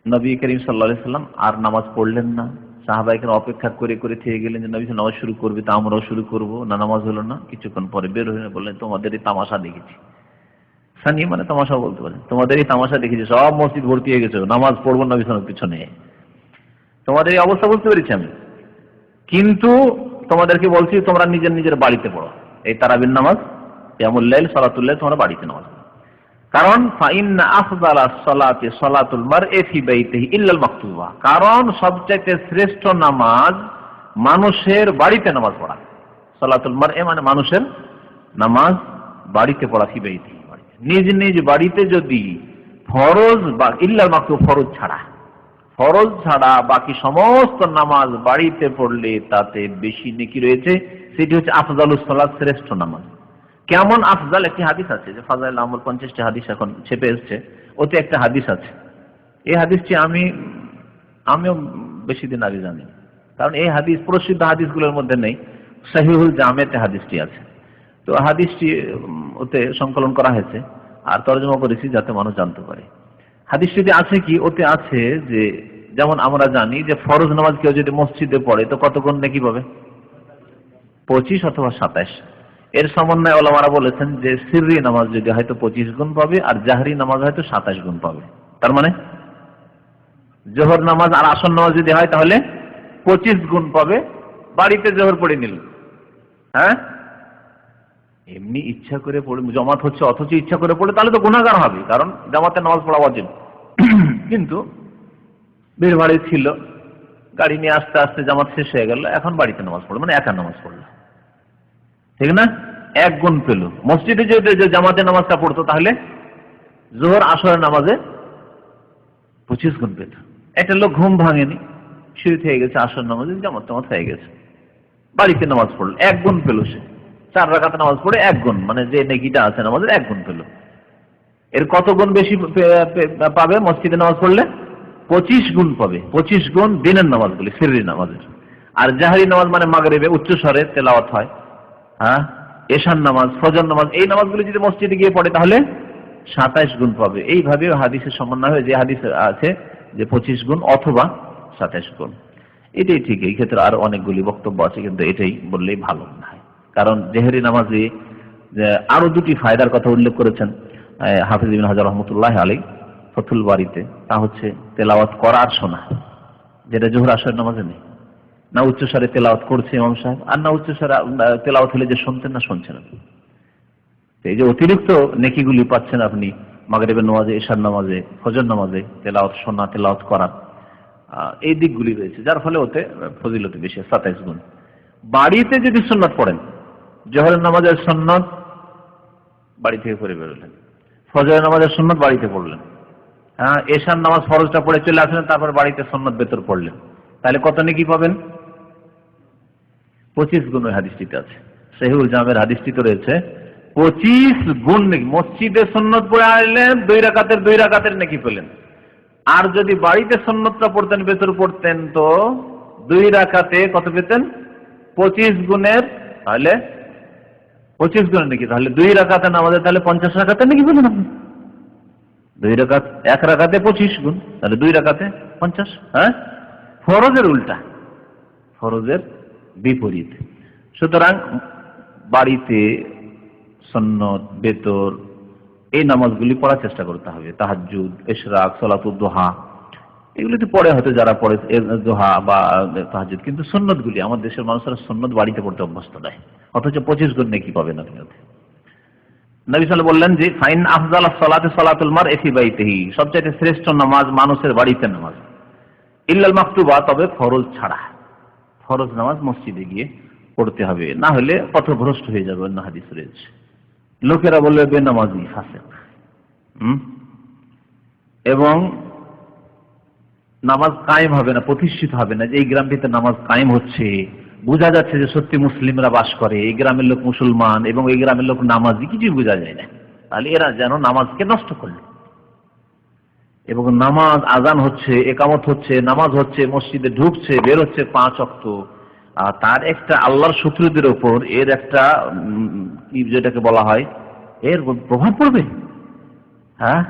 নবী করিম সাল্লাল্লাহু আলাইহি সাল্লাম আর নামাজ পড়লেন না। সাহাবায়ে অপেক্ষা করে করে থেকে গেলেন যে নবী নামাজ শুরু করবে, তা আমরাও শুরু করব না। নামাজ হলো না। কিছুক্ষণ পরে বের হয়ে বললেন, তোমাদের এই তামাশা দেখেছি। সানি মানে তামাশা বলতে পারেন, তোমাদের এই তামাশা দেখেছি, সব মসজিদ ভর্তি হয়ে গেছে, নামাজ পড়বো নবী সাল্লাল্লাহু পিছনে, তোমাদের এই অবস্থা বুঝতে পেরেছি আমি, কিন্তু তোমাদেরকে বলছি তোমরা নিজের নিজের বাড়িতে পড়ো এই তারাবির নামাজ, কিয়ামুল লাইল, সালাতুল লাইল তোমরা বাড়িতে নামাজ পড়ো। কারণ ফাইন্না আফদালাস সালাতি সালাতুল মারই ফি বাইতিহি ইল্লাল মাকতুবা, কারণ সবচেয়ে শ্রেষ্ঠ নামাজ মানুষের বাড়িতে নামাজ পড়া। সালাতুল মারই মানে মানুষের নামাজ বাড়িতে পড়া, ফি বাইতিহি নিজ নিজ বাড়িতে। যদি ফরজ বা ইল্লাল মাকতুব ফরজ ছাড়া বাকি সমস্ত নামাজ বাড়িতে পড়লে তাতে বেশি নেকি রয়েছে। সেটি হচ্ছে আফজালুস সালাত, শ্রেষ্ঠ নামাজ। কেমন আফজাল? একটি হাদিস আছে যে ফাজাইল আমল 50টি হাদিস এখন ছেপে এসছে, ওতে একটা হাদিস আছে। এই হাদিসটি আমিও বেশি দিন আগে জানি, কারণ এই হাদিস প্রসিদ্ধ হাদিসগুলোর মধ্যে নেই। সহিহুল জামেতে হাদিসটি আছে, তো হাদিসটি ওতে সংকলন করা হয়েছে আর তরজমা করেছি যাতে মানুষ জানতে পারে। হাদিসটিতে আছে কি, ওতে আছে যে যেমন আমরা জানি যে ফরজ নামাজ কেউ যদি মসজিদে পড়ে তো কত গুণ নেকি পাবে? 25 অথবা 27। এর সমন্বয়ে ওলামারা বলেছেন যে সিররি নামাজ যদি হয়তো 25 গুণ পাবে, আর জাহরি নামাজ হয়তো 27 গুণ পাবে। তার মানে জোহর নামাজ আর আসর নামাজ যদি হয় তাহলে 25 গুণ পাবে। বাড়িতে জোহর পড়ে নিল, হ্যাঁ, এমনি ইচ্ছা করে পড়ে জামাত হচ্ছে অথচ ইচ্ছা করে পড়ে, তাহলে তো গুনাহগার হবে, কারণ জামাতে নামাজ পড়া ওয়াজিব। কিন্তু ভিড় ভাড়ে ছিল, গাড়ি নিয়ে আস্তে আস্তে জামাত শেষ হয়ে গেল, এখন বাড়িতে নামাজ পড়লো, মানে একা নামাজ পড়লো, ঠিক না? 1 গুণ পেল। মসজিদে যে জামাতে নামাজটা পড়তো তাহলে জোহর আসরের নামাজে 25 গুণ পেত। একটা লোক ঘুম ভাঙেনি, শুরু হয়ে গেছে আসর নামাজে, জামাত হয়ে গেছে, বাড়িতে নামাজ পড়লো, 1 গুণ পেল। সে 4 রাকাত নামাজ পড়ে 1 গুণ, মানে যে নেকিটা আছে নামাজের 1 গুণ পেল। এর কত গুণ বেশি পাবে? মসজিদে নামাজ পড়লে 25 গুণ পাবে। 25 গুণ দিনের নামাজগুলি, সিররি নামাজের। আর জাহরি নামাজ মানে মাগরিবে উচ্চ স্বরে তেলাওয়াত হয়, হ্যাঁ, এশার নামাজ, ফজর নামাজ, এই নামাজগুলি যদি মসজিদে গিয়ে পড়ে তাহলে 27 গুণ পাবে। এইভাবে হাদিসের সমন্বয় হয়ে যে হাদিস আছে যে 25 গুণ অথবা 27 গুণ, এটাই ঠিক। এই ক্ষেত্রে আরো অনেকগুলি বক্তব্য আছে, কিন্তু এটাই বললেই ভালো হয়। কারণ জেহরি নামাজে আরো 2টি ফায়দার কথা উল্লেখ করেছেন হাফিজ ইবনে হাজার রহমাতুল্লাহি আলাইহি ফতুল বারীতে। তা হচ্ছে তেলাওয়াত করার শোনা, যেটা জোহর আসর নামাজে নেই। না উচ্চস্বরে তেলাওয়াত করছে ইমাম সাহেব, আর না উচ্চস্বরে তেলাওয়াত হলে যে শুনতেন না শুনছেন। এই যে অতিরিক্ত নেকিগুলি পাচ্ছেন আপনি মাগরিবের নামাজে, এশার নামাজে, ফজর নামাজে তেলাওয়াত শোনা, তেলাওয়াত করা, এই দিকগুলি রয়েছে, যার ফলে ওতে ফজিলত বেশি, 27 গুণ। বাড়িতে যদি সুন্নাত পড়েন, জোহরের নামাজের সুন্নাত বাড়ি থেকে করে বেরোলেন, ফজরের নামাজের সুন্নাত বাড়িতে পড়লেন, হ্যাঁ, এশার নামাজ ফরজটা পড়ে চলে আসলেন, তারপর বাড়িতে সুন্নাত ভেতর পড়লেন, তাহলে কত নেকি পাবেন? 25 গুণ। ওই হাদিসটিতে আছে, সহিহুল জামের হাদিসটিতে রয়েছে 25 গুণ নেকি। মসজিদে সুন্নাত পড়ে আসলেন, 2 রাকাতের নেকি পেলেন। আর যদি বাড়িতে সুন্নাতটা পড়তেন, ভেতর পড়তেন, তো 2 রাকাতে কত পেতেন? 25 গুণের, তাহলে 25 গুণের নাকি, তাহলে 2 রাকাতে নামাজে তাহলে 50 রাকাতের নাকি বলেন আপনি। 2 রাকাত, 1 রাকাতে 25 গুণ, তাহলে 2 রাকাতে 50। হ্যাঁ, ফরজের উল্টা, ফরজের বিপরীত। সুতরাং বাড়িতে সুন্নত, বেতর, এই নামাজগুলি পড়ার চেষ্টা করতে হবে। তাহাজ্জুদ, ইশরাক, সালাতুদ দুহা, এগুলিতে পড়ে হয়তো যারা পড়ে দুহা বা তাহাজ্জুদ, কিন্তু সুন্নতগুলি আমাদের দেশের মানুষেরা সুন্নত বাড়িতে পড়তে অভ্যস্ত নয়, অথচ 25 গুণ নেকি পাবেন আপনি। নবী সাল্লাল্লাহু আলাইহি ওয়াসাল্লাম বললেন যে ফাইন আফজালাস সালাতি সালাতুল মারই ফি বাইতিহি, সবচেয়ে শ্রেষ্ঠ নামাজ মানুষের বাড়িতে নামাজ, ইল্লাল মাকতুবা, তবে ফরজ ছাড়া। ফরজ নামাজ মসজিদে গিয়ে পড়তে হবে, না হলে পথভ্রষ্ট হয়ে যাবে। অন্য হাদিস রয়েছে, লোকেরা বলবে বেনামাজি, ফাসিক, এবং নামাজ কায়েম হবে না, প্রতিষ্ঠিত হবে না। যে এই গ্রামটিতে নামাজ কায়েম হচ্ছে, বোঝা যাচ্ছে যে সত্যি মুসলিমরা বাস করে, এই গ্রামের লোক মুসলমান এবং এই গ্রামের লোক নামাজি, কিছুই বোঝা যায় না। তাহলে এরা যেন নামাজকে নষ্ট করল। এবং নামাজ আজান হচ্ছে, একামত হচ্ছে, নামাজ হচ্ছে, মসজিদে ঢুকছে, বের হচ্ছে 5 ওয়াক্ত, তার একটা আল্লাহর শত্রুদের ওপর এর একটা যেটাকে বলা হয় এর প্রভাব পড়বে। হ্যাঁ,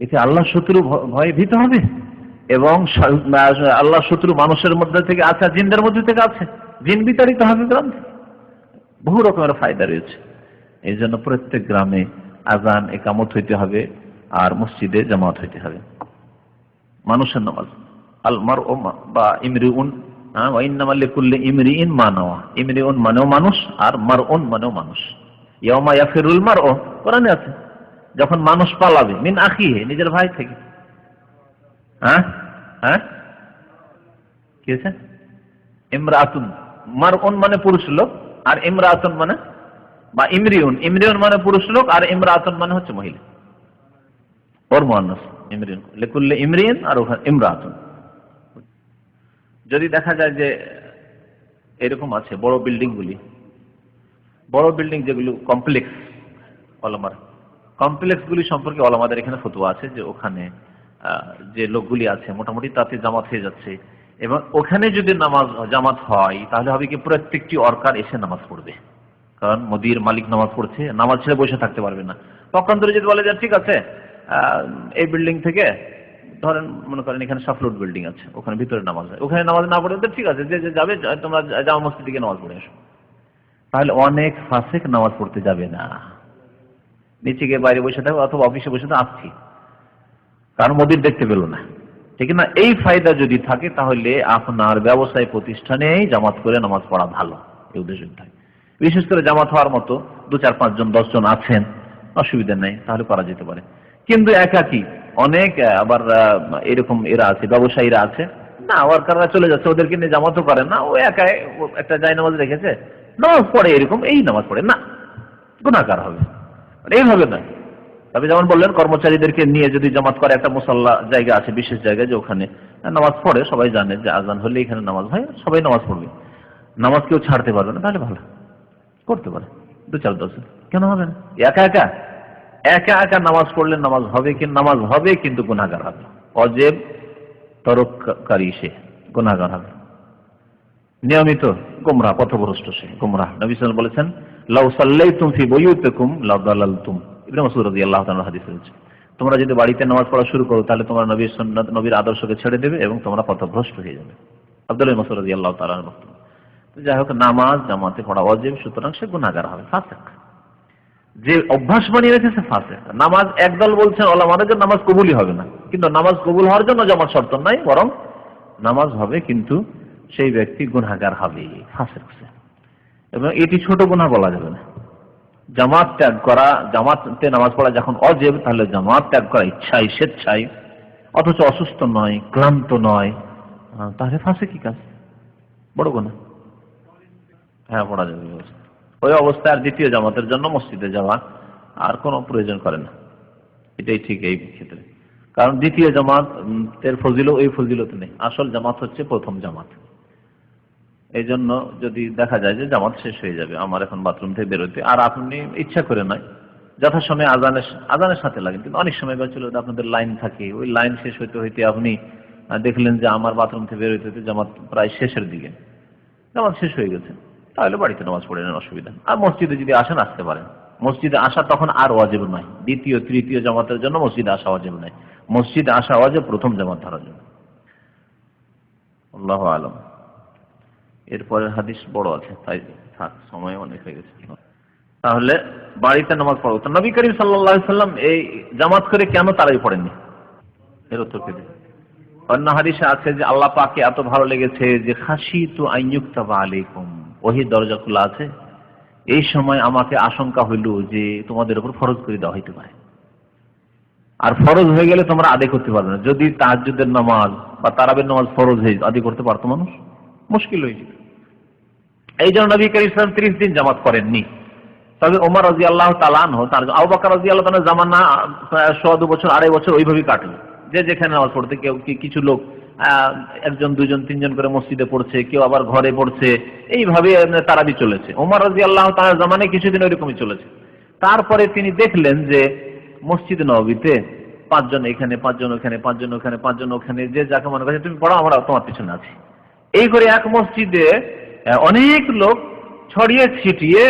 এতে আল্লাহ শত্রু ভয়ে ভীত হবে, এবং আল্লাহ শত্রু মানুষের মধ্যে থেকে আছে, জিনদের মধ্যে থেকে আছে, জিন বিতাড়িত হবে গ্রামে। বহু রকমের ফায়দা রয়েছে। এই জন্য প্রত্যেক গ্রামে আজান একামত হইতে হবে আর মসজিদে জামাত হইতে হবে। মানুষের নামাজ আল মারউ বা ইমরিউন ওয়া ইন্নামা লিকুল্লি ইমরিইন মা নাওয়া। ইমরিউন মানেও মানুষ আর মারউন মানেও মানুষ। ইয়াউমা ইয়াফিরুল মারউ কোরআনে আছে, যখন মানুষ পালাবে মিন আখিহি, নিজের ভাই থেকে। হ্যাঁ হ্যাঁ কি আছে? ইমরাতুন, মারউন মানে পুরুষ লোক, আর ইমরাতুন মানে বা ইমরিউন, ইমরিউন মানে পুরুষ লোক আর ইমরাতুন মানে হচ্ছে মহিলা, ওর মুয়ান্নাস ইমরিউন, লিকুল্লি ইমরিইন আর ওখানে ইমরাতুন। যদি দেখা যায় যে এরকম আছে বড় বিল্ডিংগুলি, বড় বিল্ডিং যেগুলো কমপ্লেক্স, ওলামার কমপ্লেক্সগুলি সম্পর্কে ওলামাদের এখানে ফতোয়া আছে যে ওখানে যে লোকগুলি আছে মোটামুটি তাতে জামাত হয়ে যাচ্ছে, এবং ওখানে যদি জামাত হয় তাহলে হবে কি প্রত্যেকটি ওয়ার্কার এসে নামাজ পড়বে, কারণ মুদির মালিক নামাজ পড়ছে, নামাজ ছেড়ে বসে থাকতে পারবে না। পক্ষান্তরে যদি বলে যে ঠিক আছে এই বিল্ডিং থেকে ধরেন মনে করেন এখানে সাফরুট বিল্ডিং আছে, ওখানে ভিতরে নামাজ হয়, ওখানে নামাজ না পড়ে ঠিক আছে, যে যাবে তোমরা জামা মসজিদ থেকে নামাজ পড়ে আসো, তাহলে অনেক ফাসিক নামাজ পড়তে যাবে না, নিচে গিয়ে বাইরে বসে থাকবে অথবা অফিসে বসে আসছি, কারণ মোদির দেখতে পেল না, ঠিক না? এই ফায়দা যদি থাকে তাহলে আপনার ব্যবসায় প্রতিষ্ঠানেই জামাত করে নামাজ পড়া ভালো, এই উদ্দেশ্য থাকে। বিশেষ করে জামাত হওয়ার মতো 2, 4, 5 জন 10 জন আছেন, অসুবিধা নেই, তাহলে করা যেতে পারে। কিন্তু একাকি অনেক আবার এরকম এরা আছে, ব্যবসায়ীরা আছে না, ওয়ার্কাররা চলে যাচ্ছে, ওদেরকে নিয়ে জামাতও করে না, ও একাই একটা জায় নামাজ রেখেছে, নামাজ পড়ে এরকম, এই নামাজ পড়ে না, গুনাহগার হবে, এইভাবে না। তবে যেমন বললেন কর্মচারীদেরকে নিয়ে যদি জামাত করে, একটা মুসাল্লা জায়গা আছে, বিশেষ জায়গায়, যে ওখানে নামাজ পড়ে, সবাই জানে যে আজান হলে এখানে নামাজ হয়, সবাই নামাজ পড়বে, নামাজ কেউ ছাড়তে পারবে না, তাহলে ভালো করতে পারে 2, 4, 10 কেন হবে না? একা একা একা একা নামাজ পড়লে নামাজ হবে, কিন্তু নামাজ হবে কিন্তু গুনাহগার হবে, অজেব তরককারী সে গুনাহগার হবে, নিয়মিত গোমরাহ পথভ্রষ্ট সে গোমরাহ। নবী সাল্লাল্লাহু আলাইহি ওয়াসাল্লাম বলেছেন লাউ সাল্লাইতুম ফি বুয়ুতিকুম লাদালালতুম, ইবনে মাসউদ রাদিয়াল্লাহু তাআলা হাদিস রয়েছে, তোমরা যদি বাড়িতে নামাজ পড়া শুরু করো তাহলে তোমরা নবীর সুন্নাত নবীর আদর্শকে ছেড়ে দেবে এবং তোমরা পথভ্রষ্ট হয়ে যাবে। আব্দুল্লাহ ইবনে মাসউদ রাদিয়াল্লাহু তাআলা বলেন, যাই হোক নামাজ জামাতে পড়া ওয়াজিব, সুতরাং সে গুনাহগার হবে, ফাসিক, যে অভ্যাস বানিয়ে রেখেছে ফাসিক। নামাজ একদল বলছেন ওলামারা যে নামাজ কবুলই হবে না, কিন্তু নামাজ কবুল হওয়ার জন্য জামাত শর্ত নাই, বরং নামাজ হবে কিন্তু সেই ব্যক্তি গুনাহগার হবে, ফাসিক। এবং এটি ছোট গুনাহ বলা যাবে না। জামাত ত্যাগ করা, জামাতে নামাজ পড়া যখন অজেব, তাহলে জামাত ত্যাগ করা ইচ্ছায় স্বেচ্ছায়, অথচ অসুস্থ নয়, ক্লান্ত নয়, তাহলে ফাসিকি কাজ, বড় গুনাহ। হ্যাঁ, পড়া যাবে ওই অবস্থায়। আর দ্বিতীয় জামাতের জন্য মসজিদে যাওয়া আর কোনো প্রয়োজন করে না, এটাই ঠিক এই ক্ষেত্রে, কারণ দ্বিতীয় জামাতের ফজিলত ওই ফজিলত নেই, আসল জামাত হচ্ছে প্রথম জামাত। এই জন্য যদি দেখা যায় যে জামাত শেষ হয়ে যাবে, আমার এখন বাথরুম থেকে বেরোতে, আর আপনি ইচ্ছা করে নয়, যথাসময়ে আজানের সাথে লাগেন, কিন্তু অনেক সময় চলে আপনাদের লাইন থাকে, ওই লাইন শেষ হইতে হইতে আপনি দেখলেন যে আমার বাথরুম থেকে বেরোতে হইতে জামাত প্রায় শেষের দিকে, জামাত শেষ হয়ে গেছে, তাহলে বাড়িতে নামাজ পড়ে নেন, অসুবিধা। আর মসজিদে যদি আসেন আসতে পারেন, মসজিদে আসা তখন আর ওয়াজিব নয়, দ্বিতীয় তৃতীয় জামাতের জন্য মসজিদে আসা ওয়াজিব নয়, মসজিদে আসা ওয়াজিব প্রথম জামাত ধরার জন্য। আল্লাহু আলাম। এরপরের হাদিস বড় আছে, তাই থাক, সময় অনেক হয়ে গেছে। তাহলে বাড়িতে নামাজ পড়ো। তো নবী করিম সাল্লাল্লাহু আলাইহি সাল্লাম এই জামাত করে কেন তারাই পড়েননি, এর উত্তর কি দেন? অন্য হাদিসে আছে যে আল্লাহ পাককে এত ভালো লেগেছে যে খাশিতু আইয়ুকতাবা আলাইকুম, ওহী দরজা খোলা আছে, এই সময় আমাকে আশঙ্কা হইল যে তোমাদের উপর ফরজ করে দেওয়া হইতে পারে, আর ফরজ হয়ে গেলে তোমরা আদায় করতে পারবে না। যদি তাহাজ্জুদের নামাজ বা তারাবির নামাজ ফরজ হয়ে আদায় করতে পারতো মানুষ, মুশকিল হয়ে যেত। এই জন্য নবী করিম সাল্লাল্লাহু আলাইহি ওয়াসাল্লাম 30 দিন জামাত করেননি। তবে ওমর রাদিয়াল্লাহু তাআলা আনহু, তার আবু বকর রাদিয়াল্লাহু তাআলা জামানা 1.5 বছর 2.5 বছর ওইভাবেই কাটলো, যে যেখানে নামাজ পড়তে, কেউ কিছু লোক 1 জন 2 জন 3 জন করে মসজিদে পড়ছে, কেউ আবার ঘরে পড়ছে, এইভাবে তারাবি চলেছে। ওমর রাদিয়াল্লাহু তাআলার জামানায় কিছুদিন ওইরকমই চলেছে। তারপরে তিনি দেখলেন যে মসজিদ নববীতে 5 জন এখানে, 5 জন ওখানে, 5 জন ওখানে, 5 জন ওখানে, যে যাকে মনে করছে তুমি পড়ো, আমরা তোমার পিছনে আছি, এই করে এক মসজিদে অনেক লোক ছড়িয়ে ছিটিয়ে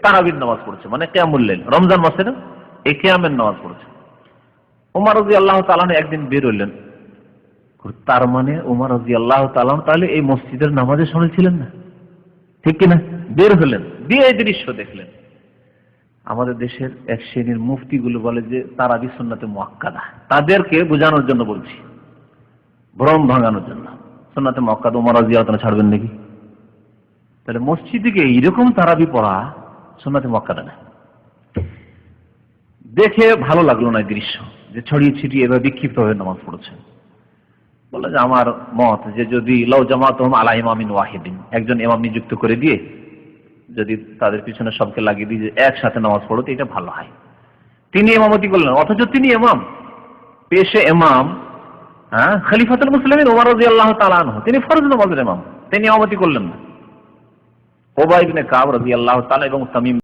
তারাবির নামাজ পড়ছে, মানে কিয়ামুল লাইল, রমজান মাসের এই কিয়ামের নামাজ পড়ছে। ওমর রাদিয়াল্লাহু তাআলা একদিন বের হলেন, তার মানে ওমর রাদিয়াল্লাহু তাআলা তাহলে এই মসজিদের নামাজে শামিল ছিলেন না, ঠিক কিনা? বের হলেন, দিয়ে এই দৃশ্য দেখলেন। আমাদের দেশের এক শ্রেণীর মুফতিগুলো বলে যে তারাবি সুন্নাতে মুআক্কাদা, তাদেরকে বোঝানোর জন্য বলছি, ভ্রম ভাঙানোর জন্য। সুন্নাতে মুআক্কাদা ওমর রাদিয়াল্লাহু তাআলা ছাড়বেন নাকি? তাহলে মসজিদে গিয়ে এইরকম তারাবি পড়া সুন্নাতে মুআক্কাদা না। দেখে ভালো লাগলো না এই দৃশ্য, যে ছড়িয়ে ছিটিয়ে এভাবে বিক্ষিপ্ত হয়ে নামাজ পড়ছে। বলে যে আমার মত যে যদি লাউ জামাতুহুম আলা ইমামিন ওয়াহিদিন, একজন ইমাম নিযুক্ত করে দিয়ে যদি তাদের পিছনে সবকে লাগিয়ে দিয়ে একসাথে নামাজ পড়ো তো এটা ভালো হয়। তিনি ইমামতি করলেন, অথচ তিনি ইমাম, পেশে ইমাম, খলিফাতুল মুসলিমিন ওমর রাদিয়াল্লাহু তাআলা আনহু, তিনি ফরজ নামাজের ইমাম, তিনি ইমামতি করলেন না। উবাই ইবনে কাব রাদিয়াল্লাহু তাআলা এবং তামিম